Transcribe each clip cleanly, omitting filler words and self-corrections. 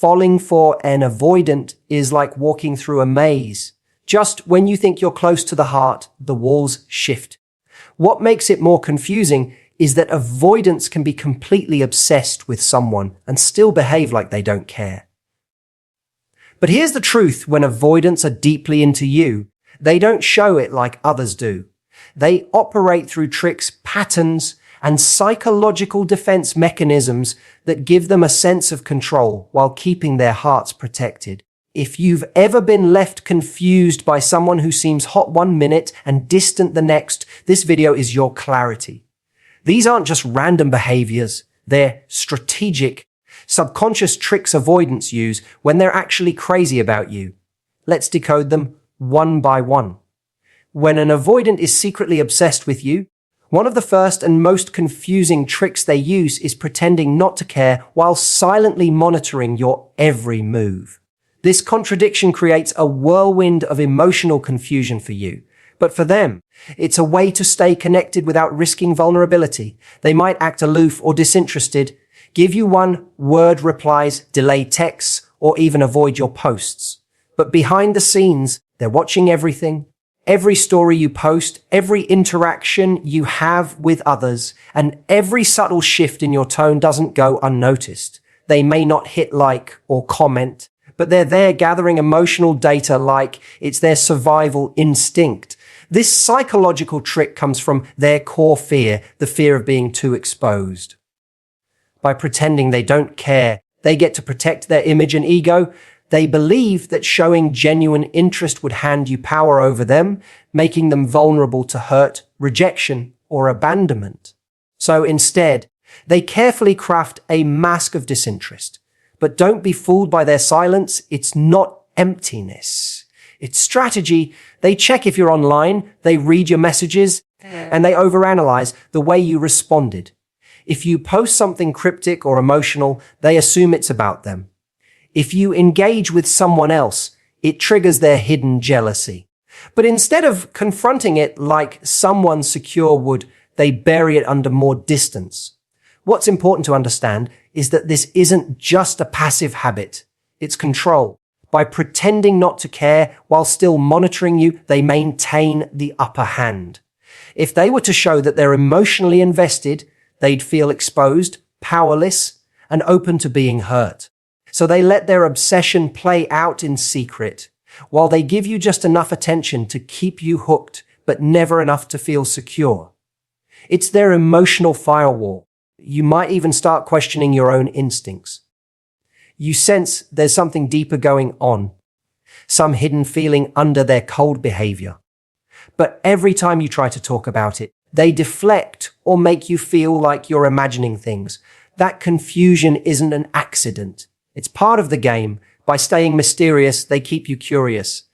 Falling for an avoidant is like walking through a maze. Just when you think you're close to the heart, the walls shift. What makes it more confusing is that avoidants can be completely obsessed with someone and still behave like they don't care. But here's the truth: when avoidants are deeply into you, they don't show it like others do. They operate through tricks, patterns, and psychological defense mechanisms that give them a sense of control while keeping their hearts protected. If you've ever been left confused by someone who seems hot one minute and distant the next, this video is your clarity. These aren't just random behaviors, they're strategic, subconscious tricks avoidants use when they're actually crazy about you. Let's decode them one by one. When an avoidant is secretly obsessed with you, one of the first and most confusing tricks they use is pretending not to care while silently monitoring your every move. This contradiction creates a whirlwind of emotional confusion for you. But for them, it's a way to stay connected without risking vulnerability. They might act aloof or disinterested, give you one-word replies, delay texts, or even avoid your posts. But behind the scenes, they're watching everything. Every story you post, every interaction you have with others, and every subtle shift in your tone doesn't go unnoticed. They may not hit like or comment, but they're there gathering emotional data like it's their survival instinct. This psychological trick comes from their core fear, the fear of being too exposed. By pretending they don't care, they get to protect their image and ego. They believe that showing genuine interest would hand you power over them, making them vulnerable to hurt, rejection, or abandonment. So instead, they carefully craft a mask of disinterest. But don't be fooled by their silence. It's not emptiness. It's strategy. They check if you're online, they read your messages, and they overanalyze the way you responded. If you post something cryptic or emotional, they assume it's about them. If you engage with someone else, it triggers their hidden jealousy. But instead of confronting it like someone secure would, they bury it under more distance. What's important to understand is that this isn't just a passive habit. It's control. By pretending not to care while still monitoring you, they maintain the upper hand. If they were to show that they're emotionally invested, they'd feel exposed, powerless, and open to being hurt. So they let their obsession play out in secret, while they give you just enough attention to keep you hooked, but never enough to feel secure. It's their emotional firewall. You might even start questioning your own instincts. You sense there's something deeper going on, some hidden feeling under their cold behavior. But every time you try to talk about it, they deflect or make you feel like you're imagining things. That confusion isn't an accident. It's part of the game. By staying mysterious, they keep you curious.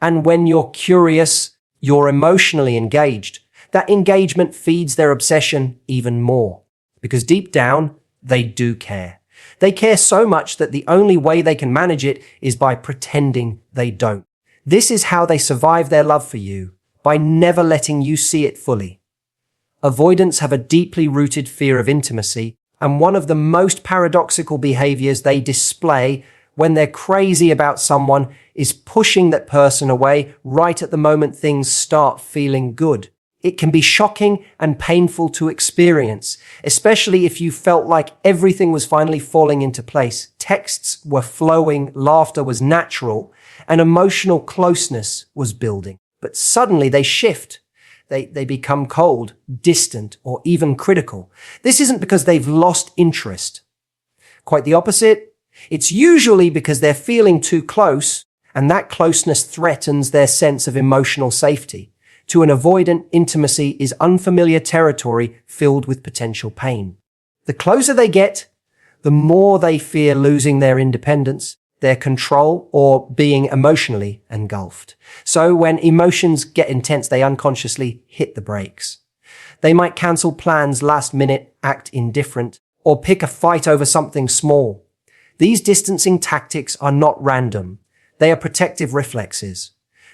And when you're curious, you're emotionally engaged. That engagement feeds their obsession even more. Because deep down, they do care. They care so much that the only way they can manage it is by pretending they don't. This is how they survive their love for you, by never letting you see it fully. Avoidants have a deeply rooted fear of intimacy, and one of the most paradoxical behaviors they display when they're crazy about someone is pushing that person away right at the moment things start feeling good. It can be shocking and painful to experience, especially if you felt like everything was finally falling into place. Texts were flowing, laughter was natural, and emotional closeness was building. But suddenly they shift. They become cold, distant, or even critical. This isn't because they've lost interest. Quite the opposite. It's usually because they're feeling too close, and that closeness threatens their sense of emotional safety. To an avoidant, intimacy is unfamiliar territory filled with potential pain. The closer they get, the more they fear losing their independence, their control, or being emotionally engulfed. So when emotions get intense, they unconsciously hit the brakes. They might cancel plans last minute, act indifferent, or pick a fight over something small. These distancing tactics are not random. They are protective reflexes.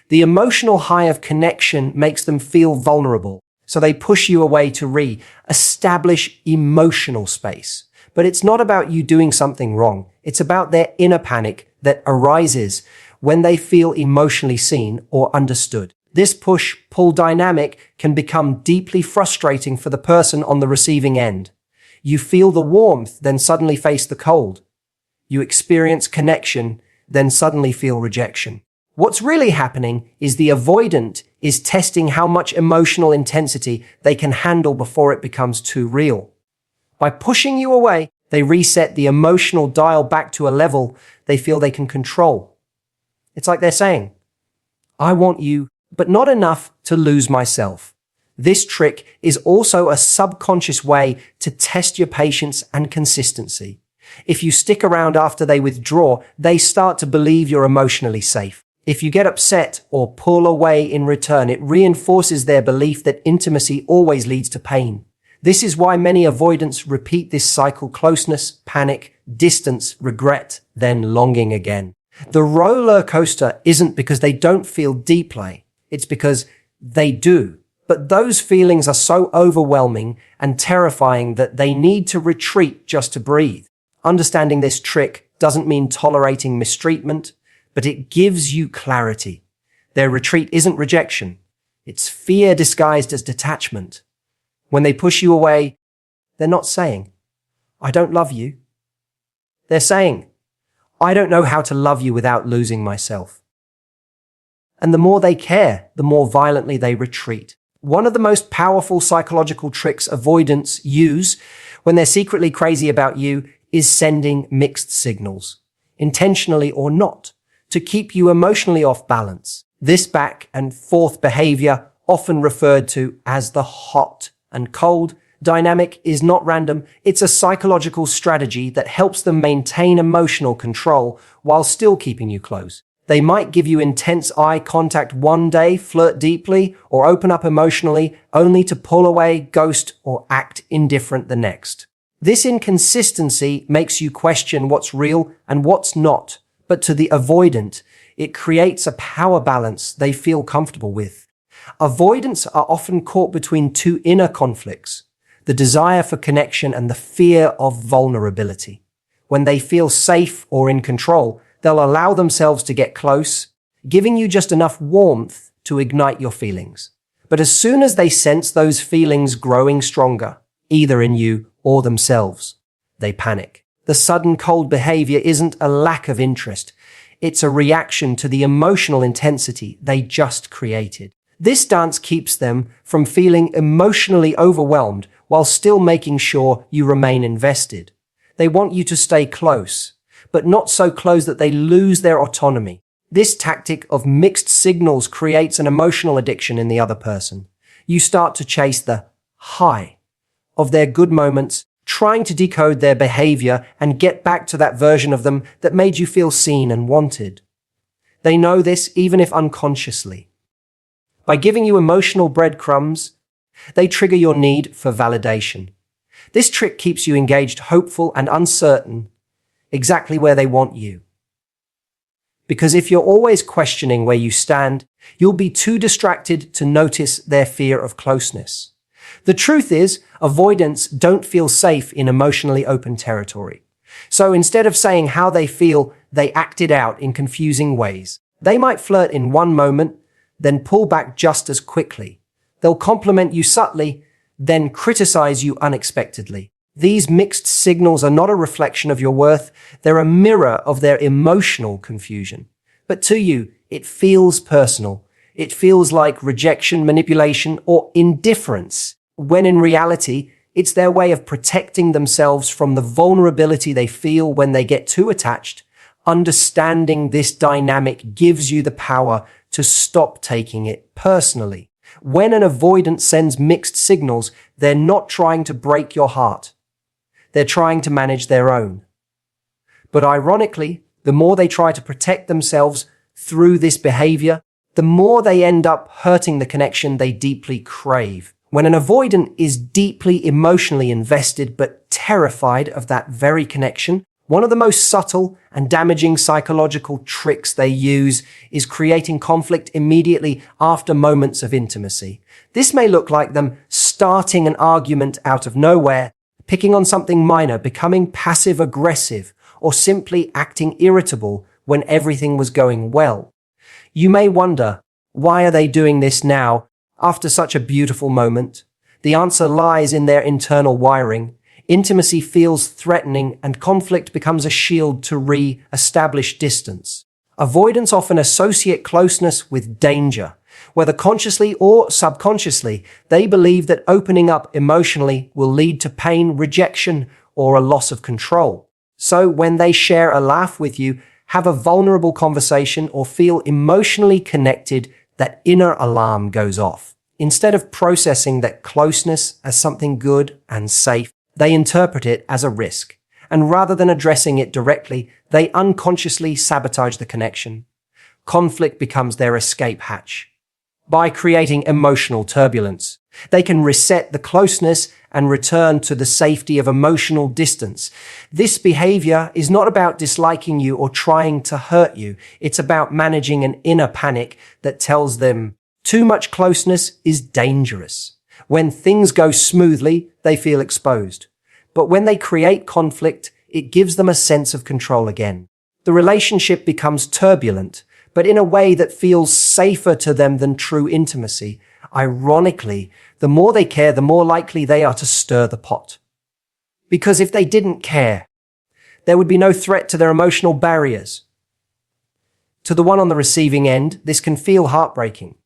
The emotional high of connection makes them feel vulnerable, so they push you away to re-establish emotional space. But it's not about you doing something wrong. It's about their inner panic that arises when they feel emotionally seen or understood. This push-pull dynamic can become deeply frustrating for the person on the receiving end. You feel the warmth, then suddenly face the cold. You experience connection, then suddenly feel rejection. What's really happening is the avoidant is testing how much emotional intensity they can handle before it becomes too real. By pushing you away, they reset the emotional dial back to a level they feel they can control. It's like they're saying, I want you, but not enough to lose myself. This trick is also a subconscious way to test your patience and consistency. If you stick around after they withdraw, they start to believe you're emotionally safe. If you get upset or pull away in return, it reinforces their belief that intimacy always leads to pain. This is why many avoidants repeat this cycle: closeness, panic, distance, regret, then longing again. The roller coaster isn't because they don't feel deeply, it's because they do. But those feelings are so overwhelming and terrifying that they need to retreat just to breathe. Understanding this trick doesn't mean tolerating mistreatment, but it gives you clarity. Their retreat isn't rejection. It's fear disguised as detachment. When they push you away, they're not saying, I don't love you. They're saying, I don't know how to love you without losing myself. And the more they care, the more violently they retreat. One of the most powerful psychological tricks avoidants use when they're secretly crazy about you is sending mixed signals, intentionally or not, to keep you emotionally off balance. This back and forth behavior, often referred to as the hot and cold dynamic, is not random. It's a psychological strategy that helps them maintain emotional control while still keeping you close. They might give you intense eye contact one day, flirt deeply, or open up emotionally, only to pull away, ghost, or act indifferent the next. This inconsistency makes you question what's real and what's not, but to the avoidant, it creates a power balance they feel comfortable with. Avoidants are often caught between two inner conflicts: the desire for connection and the fear of vulnerability. When they feel safe or in control, they'll allow themselves to get close, giving you just enough warmth to ignite your feelings. But as soon as they sense those feelings growing stronger, either in you or themselves, they panic. The sudden cold behavior isn't a lack of interest. It's a reaction to the emotional intensity they just created. This dance keeps them from feeling emotionally overwhelmed while still making sure you remain invested. They want you to stay close, but not so close that they lose their autonomy. This tactic of mixed signals creates an emotional addiction in the other person. You start to chase the high of their good moments, trying to decode their behavior and get back to that version of them that made you feel seen and wanted. They know this even if unconsciously. By giving you emotional breadcrumbs, they trigger your need for validation. This trick keeps you engaged, hopeful, and uncertain, exactly where they want you. Because if you're always questioning where you stand, you'll be too distracted to notice their fear of closeness. The truth is, avoidants don't feel safe in emotionally open territory. So instead of saying how they feel, they act it out in confusing ways. They might flirt in one moment, then pull back just as quickly. They'll compliment you subtly, then criticize you unexpectedly. These mixed signals are not a reflection of your worth, they're a mirror of their emotional confusion. But to you, it feels personal. It feels like rejection, manipulation, or indifference, when in reality, it's their way of protecting themselves from the vulnerability they feel when they get too attached. Understanding this dynamic gives you the power to stop taking it personally. When an avoidant sends mixed signals, they're not trying to break your heart. They're trying to manage their own. But ironically, the more they try to protect themselves through this behavior, the more they end up hurting the connection they deeply crave. When an avoidant is deeply emotionally invested but terrified of that very connection, one of the most subtle and damaging psychological tricks they use is creating conflict immediately after moments of intimacy. This may look like them starting an argument out of nowhere, picking on something minor, becoming passive-aggressive, or simply acting irritable when everything was going well. You may wonder, why are they doing this now, after such a beautiful moment? The answer lies in their internal wiring. Intimacy feels threatening, and conflict becomes a shield to re-establish distance. Avoidants often associate closeness with danger. Whether consciously or subconsciously, they believe that opening up emotionally will lead to pain, rejection, or a loss of control. So when they share a laugh with you, have a vulnerable conversation, or feel emotionally connected, that inner alarm goes off. Instead of processing that closeness as something good and safe, they interpret it as a risk. And rather than addressing it directly, they unconsciously sabotage the connection. Conflict becomes their escape hatch. By creating emotional turbulence, they can reset the closeness and return to the safety of emotional distance. This behavior is not about disliking you or trying to hurt you. It's about managing an inner panic that tells them too much closeness is dangerous. When things go smoothly, they feel exposed. But when they create conflict, it gives them a sense of control again. The relationship becomes turbulent, but in a way that feels safer to them than true intimacy. Ironically, the more they care, the more likely they are to stir the pot. Because if they didn't care, there would be no threat to their emotional barriers. To the one on the receiving end, this can feel heartbreaking.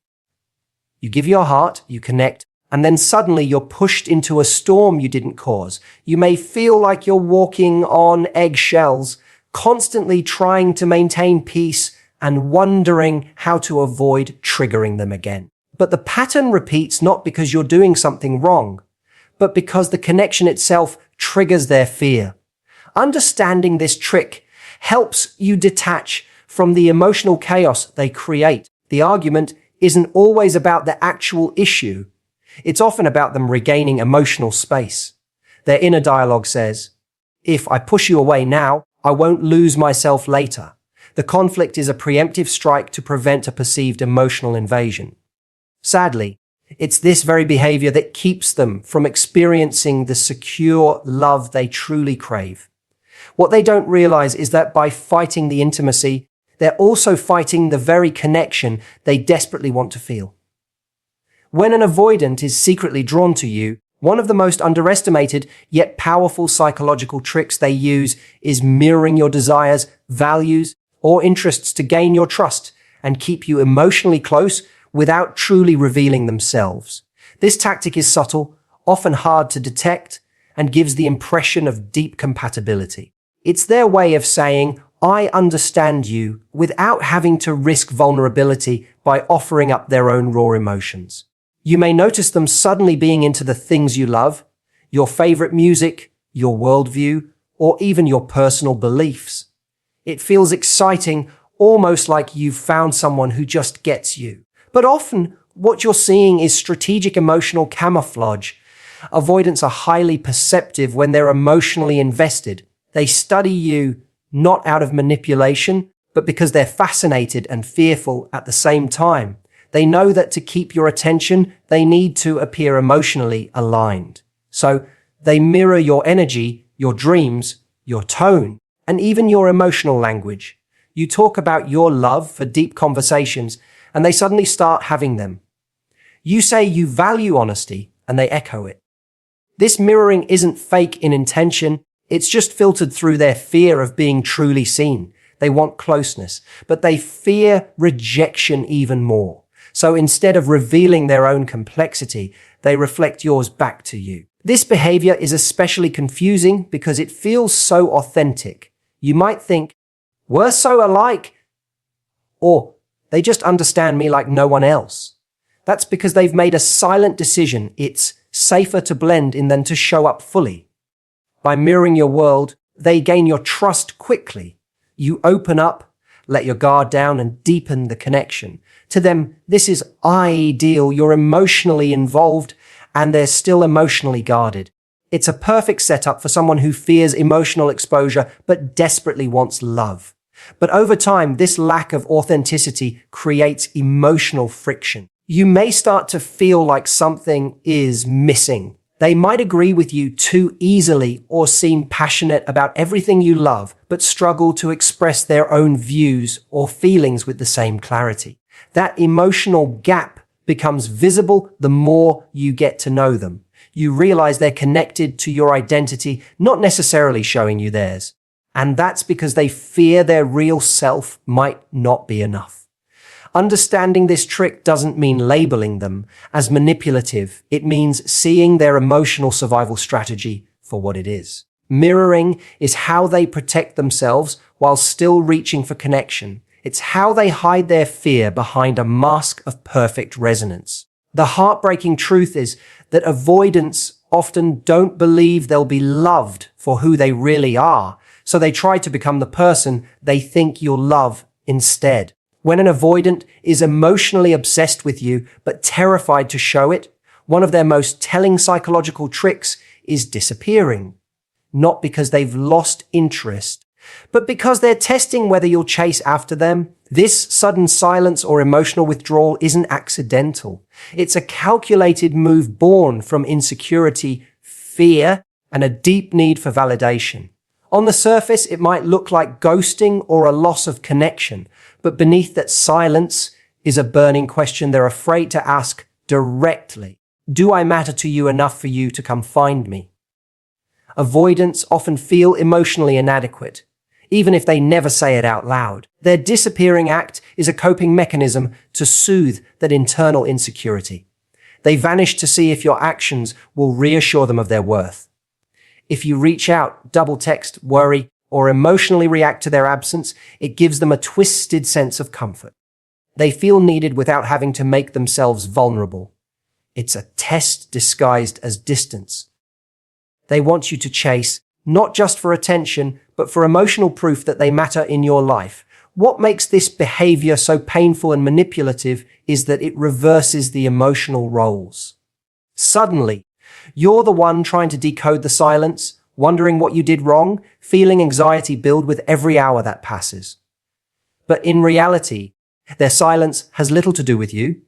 You give your heart, you connect, and then suddenly you're pushed into a storm you didn't cause. You may feel like you're walking on eggshells, constantly trying to maintain peace and wondering how to avoid triggering them again. But the pattern repeats not because you're doing something wrong, but because the connection itself triggers their fear. Understanding this trick helps you detach from the emotional chaos they create. The argument isn't always about the actual issue. It's often about them regaining emotional space. Their inner dialogue says, if I push you away now, I won't lose myself later. The conflict is a preemptive strike to prevent a perceived emotional invasion. Sadly, it's this very behavior that keeps them from experiencing the secure love they truly crave. What they don't realize is that by fighting the intimacy, they're also fighting the very connection they desperately want to feel. When an avoidant is secretly drawn to you, one of the most underestimated yet powerful psychological tricks they use is mirroring your desires, values, or interests to gain your trust and keep you emotionally close without truly revealing themselves. This tactic is subtle, often hard to detect, and gives the impression of deep compatibility. It's their way of saying, I understand you, without having to risk vulnerability by offering up their own raw emotions. You may notice them suddenly being into the things you love, your favorite music, your worldview, or even your personal beliefs. It feels exciting, almost like you've found someone who just gets you. But often, what you're seeing is strategic emotional camouflage. Avoidants are highly perceptive when they're emotionally invested. They study you not out of manipulation, but because they're fascinated and fearful at the same time. They know that to keep your attention, they need to appear emotionally aligned. So they mirror your energy, your dreams, your tone, and even your emotional language. You talk about your love for deep conversations, and they suddenly start having them. You say you value honesty, and they echo it. This mirroring isn't fake in intention, it's just filtered through their fear of being truly seen. They want closeness, but they fear rejection even more. So instead of revealing their own complexity, they reflect yours back to you. This behavior is especially confusing because it feels so authentic. You might think, we're so alike, or they just understand me like no one else. That's because they've made a silent decision. It's safer to blend in than to show up fully. By mirroring your world, they gain your trust quickly. You open up, let your guard down, and deepen the connection. To them, this is ideal. You're emotionally involved, and they're still emotionally guarded. It's a perfect setup for someone who fears emotional exposure but desperately wants love. But over time, this lack of authenticity creates emotional friction. You may start to feel like something is missing, They might agree with you too easily or seem passionate about everything you love, but struggle to express their own views or feelings with the same clarity. That emotional gap becomes visible the more you get to know them. You realize they're connected to your identity, not necessarily showing you theirs. And that's because they fear their real self might not be enough. Understanding this trick doesn't mean labeling them as manipulative. It means seeing their emotional survival strategy for what it is. Mirroring is how they protect themselves while still reaching for connection. It's how they hide their fear behind a mask of perfect resonance. The heartbreaking truth is that avoidants often don't believe they'll be loved for who they really are, so they try to become the person they think you'll love instead. When an avoidant is emotionally obsessed with you but terrified to show it, one of their most telling psychological tricks is disappearing. Not because they've lost interest, but because they're testing whether you'll chase after them. This sudden silence or emotional withdrawal isn't accidental. It's a calculated move born from insecurity, fear, and a deep need for validation. On the surface, it might look like ghosting or a loss of connection, but beneath that silence is a burning question they're afraid to ask directly. Do I matter to you enough for you to come find me? Avoidants often feel emotionally inadequate, even if they never say it out loud. Their disappearing act is a coping mechanism to soothe that internal insecurity. They vanish to see if your actions will reassure them of their worth. If you reach out, double text, worry, or emotionally react to their absence, it gives them a twisted sense of comfort. They feel needed without having to make themselves vulnerable. It's a test disguised as distance. They want you to chase, not just for attention, but for emotional proof that they matter in your life. What makes this behavior so painful and manipulative is that it reverses the emotional roles. Suddenly, you're the one trying to decode the silence, wondering what you did wrong, feeling anxiety build with every hour that passes. But in reality, their silence has little to do with you.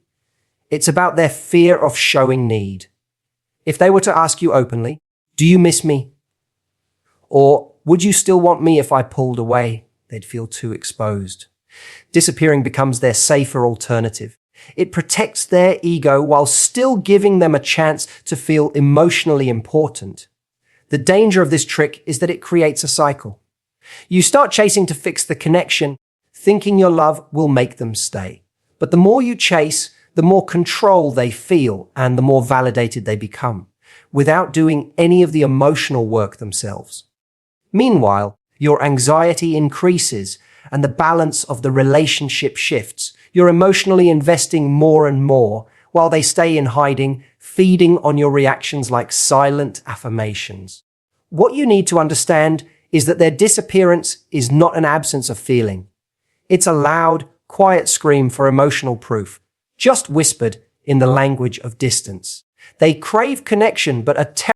It's about their fear of showing need. If they were to ask you openly, "Do you miss me?" Or "Would you still want me if I pulled away?" they'd feel too exposed. Disappearing becomes their safer alternative. It protects their ego while still giving them a chance to feel emotionally important. The danger of this trick is that it creates a cycle. You start chasing to fix the connection, thinking your love will make them stay. But the more you chase, the more control they feel and the more validated they become, without doing any of the emotional work themselves. Meanwhile, your anxiety increases and the balance of the relationship shifts. You're emotionally investing more and more while they stay in hiding, feeding on your reactions like silent affirmations. What you need to understand is that their disappearance is not an absence of feeling. It's a loud, quiet scream for emotional proof, just whispered in the language of distance. They crave connection but are